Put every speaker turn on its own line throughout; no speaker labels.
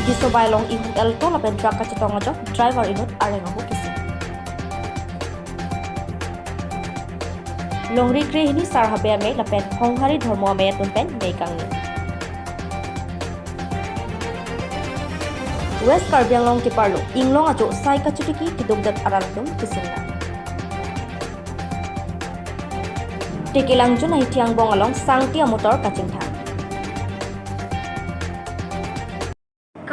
disobailong ihum elto lapen truck kacetong ajok driver inut arengahu kisi longri kre hini sarhabe ame lapen honghari dharmo ame tunpen meikangni West Karbi Anglong kiparlo inglong ajo sai kachutiki kidugdat araltum kisungna Tekilangjun ay tiang bongalong sangti amotor kacingthang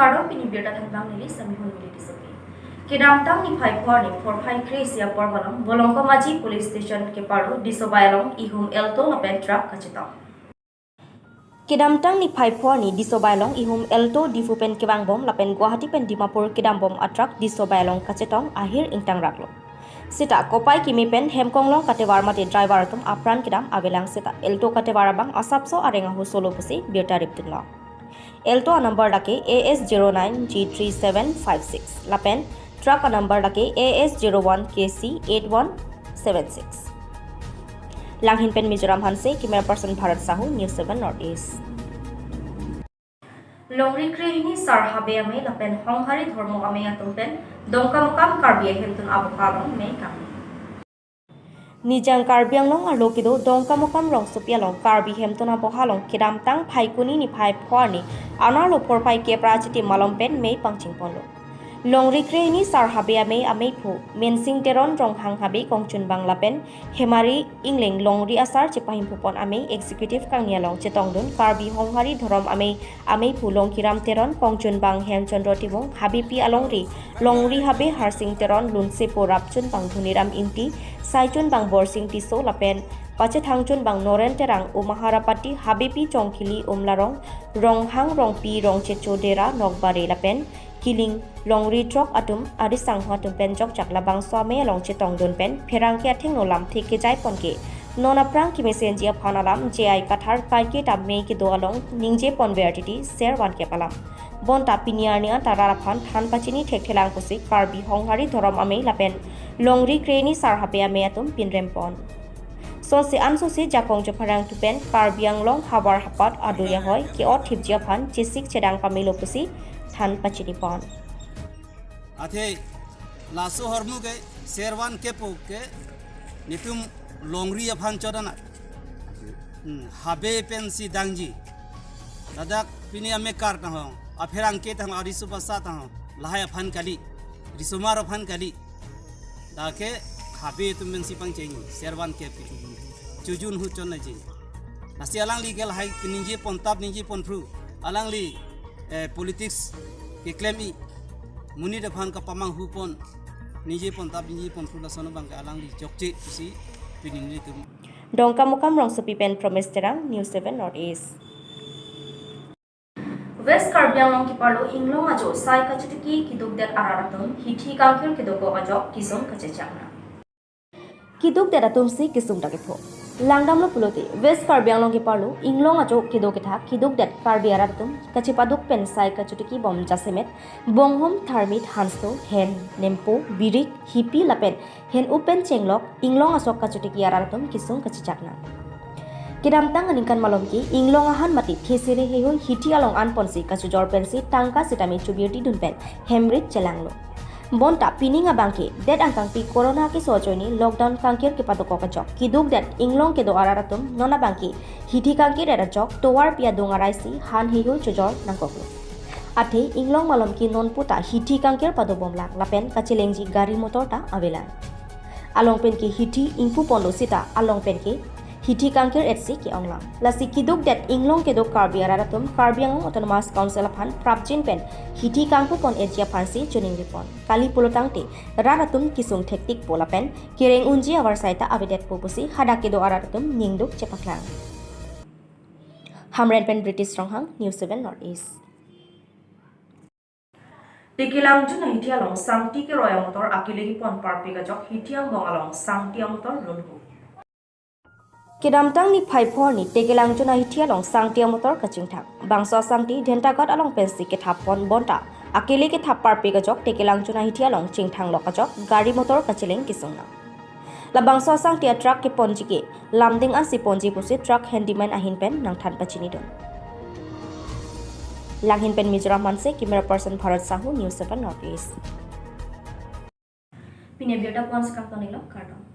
Karo pinibirda thangbang nili samihon mili disapi Kedamtang ni phai phor ni for phai kresia porbalong bolongko maji police station kiparo disobailong ihum elto lapen truck kachitong Kedamtang ni phai phor ni disobailong ihum elto difupen kebangbom lapen Guwahati pen Dimapur kedambom atrak disobailong kacetong ahir ingtang raklo Sita kopai kimi pen hemkonglong katewar mate driver tum apran kedam abelang sita elto katewar bang asapso arenga hu solo pusi birta riptinlo elto number lake AS09G3756 lapen truck number lake AS01KC8176 langhin pen Mizoram hanse camera person Bharat Sahu News7 Northeast Longri krehini sarhabe ame lapen honghari dharmo ame atumpen dongkamukam karbi hentun abukalong me kam Nijang karbi anglong alokido dongkamukam rong sopialong karbi hemtun abohalong kidamtang phaikuni ni phai phorni anarlo porpai ke prachiti malompen me pangchingponlo Longri krehini sarhabe ame phu mensing teron rong hanghabe kongchun banglapen hemari ingling longri asar chepahim phupon ame executive kangialong chetongdun karbi honghari dhorom ame phu longkiram teron kongchun bang hemchandra tibong habipi alongri longri habe harsing teron lunse porapchun bang dhuniram inti saichun bang borsing tiso lapen pache thangchun bang noren terang umaharapati habipi chongkili umlarong ronghang rongpi rongchecho dera nogbare lapen Kiling longri truck atum arisang hatum pen jok chakla bang swame long chetong don pen pherang ke atheng no lam theke jai ponke nona prang ki mesenji phanalam ji kathar kaike tamme ki doalong ningje pon vertiti ser wan ke palam bon ta piniarnia tarara phan than pachini thekthelang pusi karbi honghari dhorom ame lapen longri kreni sarhape ame atum pinrem pon Sonse ansosi jakong jepharang tupen karbi anglong habar hapat aduya hoy ki ot thipjia phan chisik chedang pamilo pusi than pachini pon
athe laso hormu ke serwan ke poke nitum longri aphan chodana habe pensi dangji dadak pini ame kar ta ho afherang ke ta arisu basa ta ho lahaya phan kali risumar phan kali dake habe tum pensi pang chengi serwan ke chujun hu chon na ji nasi alang li gel hai ninji pon tap ninji pon fru alang li politics ke claim muni de phan ka pamang hu pon nije pon tap nije pon fula sono bang alang li jokche si pining ni tum
dongkamukam rong sopi pen promise terang News7 Northeast West Karbi Anglong kiparlo inglong ajo sai kachutiki kidugdet araratum hithi kangkir kidogo ajo kisung kachechakna kidugdet atum si kisung dakipho Langdamlo pulote West Karbi Anglong kiparlo inglong ajo kidokitha kidugdet karbi aratum kachipaduk pen sai kachutiki bom jasemet bonghom tharmit hansto hen nempo birik hipi lapen hen upen chenglok inglong asok kachutiki aratum kisung kachichakna Kidamtang aningkan malomki inglong ahan mati thesire heho hiti along anponsi kachujor pensi tangka sitami chubirti dunpen hemrit chelanglo Bonta pininga bangke dead angkang pi corona ki sojoni lockdown kangkir ki padoko kajok kiduk det inglong ke do araratum nona bangki hiti kangkir era jok towar pia dongaraisi han hihul chujor nangkoklo athe inglong malom ki non puta hiti kangkir padobom lak lapen kachilengji gari motor ta avelan along pen ki hiti ingpu pondo sita along pen ki hiti kangkir etsi ki onglang lasi kiduk det inglong ke do karbi araratum karbi ang autonomous council phan prapjin pen hiti kangpu pon ejia phansi chuning ripon kali polotangte raratum kisung thektik pola pen kireng unji awar saita abedet popusi hada ke do araratum ningduk chepaklang hamren pen British ronghang News7 Northeast Tekilangjun hitialong sangti ke roya motor akilegi pon parpega jok hitiang bongalong sangti motor runhu Kidamtang ni phai phor ni tekelangjun hitialong sangti motor kachingthak bangso sangti dhentagat along pensi ke thapon bonta akile ke thapar pega jok tekelangjun hitialong chingthang lokajok gari motor kachileng kisungna la bangso sangti truck ke ponji ke lamding an si ponji pusi truck handyman ahin pen nang than pachini don Langhin pen Mizoram Manse, camera person Bharat Sahu, News 7 Northeast. Pinebioda Pons Kaptonilo, Carton.